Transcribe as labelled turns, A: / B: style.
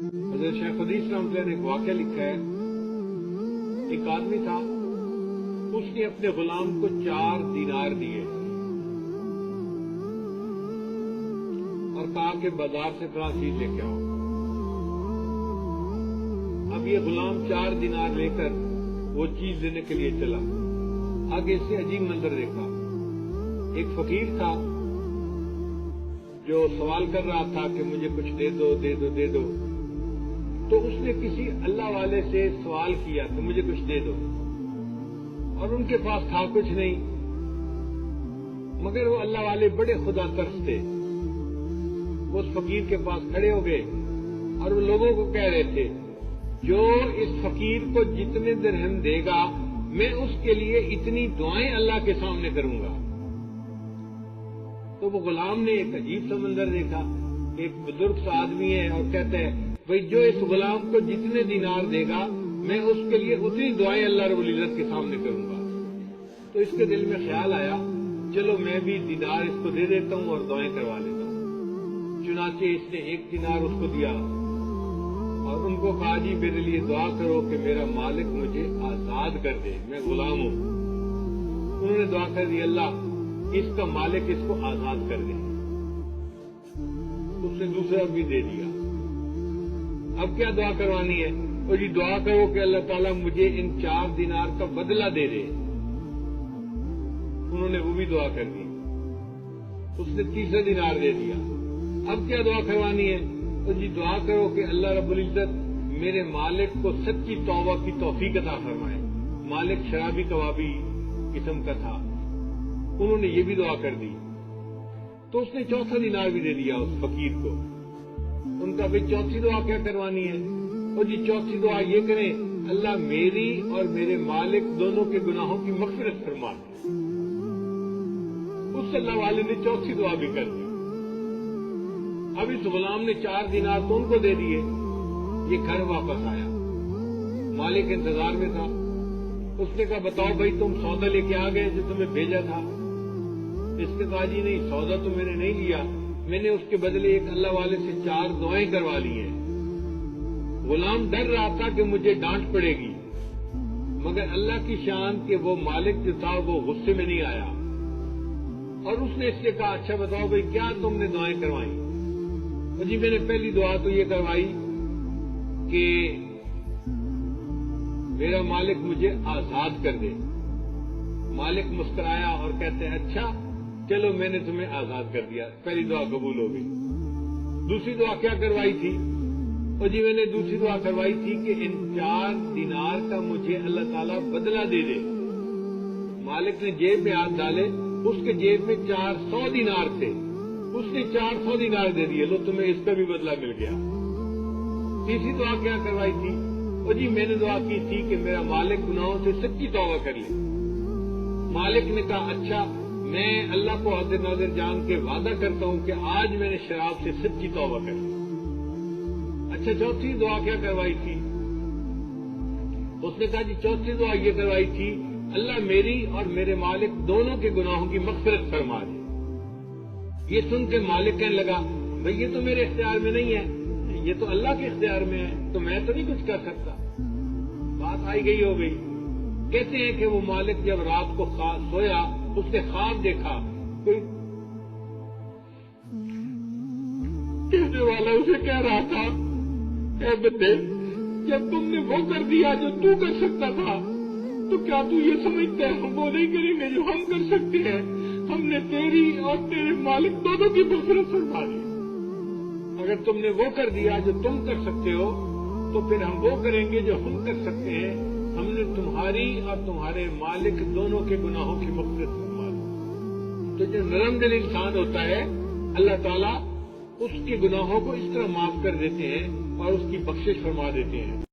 A: حضرت شیخ حدیث رحمۃ اللہ نے ایک واقعہ لکھا ہے. ایک آدمی تھا, اس نے اپنے غلام کو 4 دینار دیے اور کہا کہ بازار سے فلاں چیز لے کے آؤ. اب یہ غلام 4 دینار لے کر وہ چیز لینے کے لیے چلا. آگے اس نے عجیب منظر دیکھا. ایک فقیر تھا جو سوال کر رہا تھا کہ مجھے کچھ دے دو دے دو دے دو. تو اس نے کسی اللہ والے سے سوال کیا کہ مجھے کچھ دے دو, اور ان کے پاس تھا کچھ نہیں, مگر وہ اللہ والے بڑے خدا ترس تھے. وہ اس فقیر کے پاس کھڑے ہو گئے اور وہ لوگوں کو کہہ رہے تھے جو اس فقیر کو جتنے درہم دے گا میں اس کے لیے اتنی دعائیں اللہ کے سامنے کروں گا. تو وہ غلام نے ایک عجیب سا منظر دیکھا. ایک بزرگ سا آدمی ہے اور کہتا ہے بھئی جو اس غلام کو جتنے دینار دے گا میں اس کے لیے اتنی دعائیں اللہ رب العزت کے سامنے کروں گا. تو اس کے دل میں خیال آیا چلو میں بھی دینار اس کو دے دیتا ہوں اور دعائیں کروا لیتا ہوں. چنانچہ اس نے 1 دینار اس کو دیا اور ان کو کہا جی میرے لیے دعا کرو کہ میرا مالک مجھے آزاد کر دے, میں غلام ہوں. انہوں نے دعا کر دی اللہ اس کا مالک اس کو آزاد کر دے. اس نے دوسرا بھی دے دیا. اب کیا دعا کروانی ہے؟ اور جی دعا کرو کہ اللہ تعالیٰ مجھے ان 4 دینار کا بدلہ دے دے. انہوں نے وہ بھی دعا کر دی. اس نے تیسرا دینار دے دیا. اب کیا دعا کروانی ہے؟ اور جی دعا کرو کہ اللہ رب العزت میرے مالک کو سچی توبہ کی توفیق عطا فرمائے. مالک شرابی کبابی قسم کا تھا. انہوں نے یہ بھی دعا کر دی. تو اس نے چوتھا دینار بھی دے دیا اس فقیر کو. ان کا بھی چوتھی دعا کیا کروانی ہے؟ اور جی چوتھی دعا یہ کریں اللہ میری اور میرے مالک دونوں کے گناہوں کی مغفرت فرما دے. اس اللہ والے نے چوتھی دعا بھی کر دی. اب اس غلام نے 4 دینار تو ان کو دے دیے. یہ گھر واپس آیا. مالک انتظار میں تھا. اس نے کہا بتاؤ بھائی تم سودا لے کے آ گئے جو تمہیں بھیجا تھا؟ اس نے کہا جی نہیں سودا تو میں نے نہیں لیا, میں نے اس کے بدلے ایک اللہ والے سے 4 دعائیں کروا لی ہیں. غلام ڈر رہا تھا کہ مجھے ڈانٹ پڑے گی, مگر اللہ کی شان کہ وہ مالک جو تھا وہ غصے میں نہیں آیا. اور اس نے اس سے کہا اچھا بتاؤ بھائی کیا تم نے دعائیں کروائیں؟ اور جی میں نے پہلی دعا تو یہ کروائی کہ میرا مالک مجھے آزاد کر دے. مالک مسکرایا اور کہتے ہیں اچھا چلو میں نے تمہیں آزاد کر دیا. پہلی دعا قبول ہو گئی. دوسری دعا کیا کروائی تھی؟ اور جی میں نے دوسری دعا کروائی تھی کہ ان 4 دینار کا مجھے اللہ تعالیٰ بدلہ دے دے. مالک نے جیب میں ہاتھ ڈالے, اس کے جیب میں 400 دینار تھے. اس نے 400 دینار دے دیے. لو تمہیں اس کا بھی بدلہ مل گیا. تیسری دعا کیا کروائی تھی؟ اور جی میں نے دعا کی تھی کہ میرا مالک گناہوں سے سچی توبہ کر لے. مالک نے کہا اچھا میں اللہ کو حاضر ناظر جان کے وعدہ کرتا ہوں کہ آج میں نے شراب سے سچی توبہ کر لی. اچھا چوتھی دعا کیا کروائی تھی؟ اس نے کہا جی چوتھی دعا یہ کروائی تھی اللہ میری اور میرے مالک دونوں کے گناہوں کی مغفرت فرما دے. یہ سن کے مالک کہنے لگا بھئی یہ تو میرے اختیار میں نہیں ہے, یہ تو اللہ کے اختیار میں ہے, تو میں تو نہیں کچھ کر سکتا. بات آئی گئی ہو گئی. کہتے ہیں کہ وہ مالک جب رات کو سویا اس نے خواب دیکھا. کوئی کہنے والا اسے کہہ رہا تھا اے بندے جب تم نے وہ کر دیا جو تو کر سکتا تھا تو کیا تو یہ سمجھتا ہے ہم وہ نہیں کریں گے جو ہم کر سکتے ہیں؟ ہم نے تیری اور تیرے مالک دونوں کی مغفرت فرما دی. اگر تم نے وہ کر دیا جو تم کر سکتے ہو تو پھر ہم وہ کریں گے جو ہم کر سکتے ہیں. ہم نے تمہاری اور تمہارے مالک دونوں کے گناہوں کی مغفرت فرما دی. تو جو نرم دل انسان ہوتا ہے اللہ تعالیٰ اس کے گناہوں کو اس طرح معاف کر دیتے ہیں اور اس کی بخشش فرما دیتے ہیں.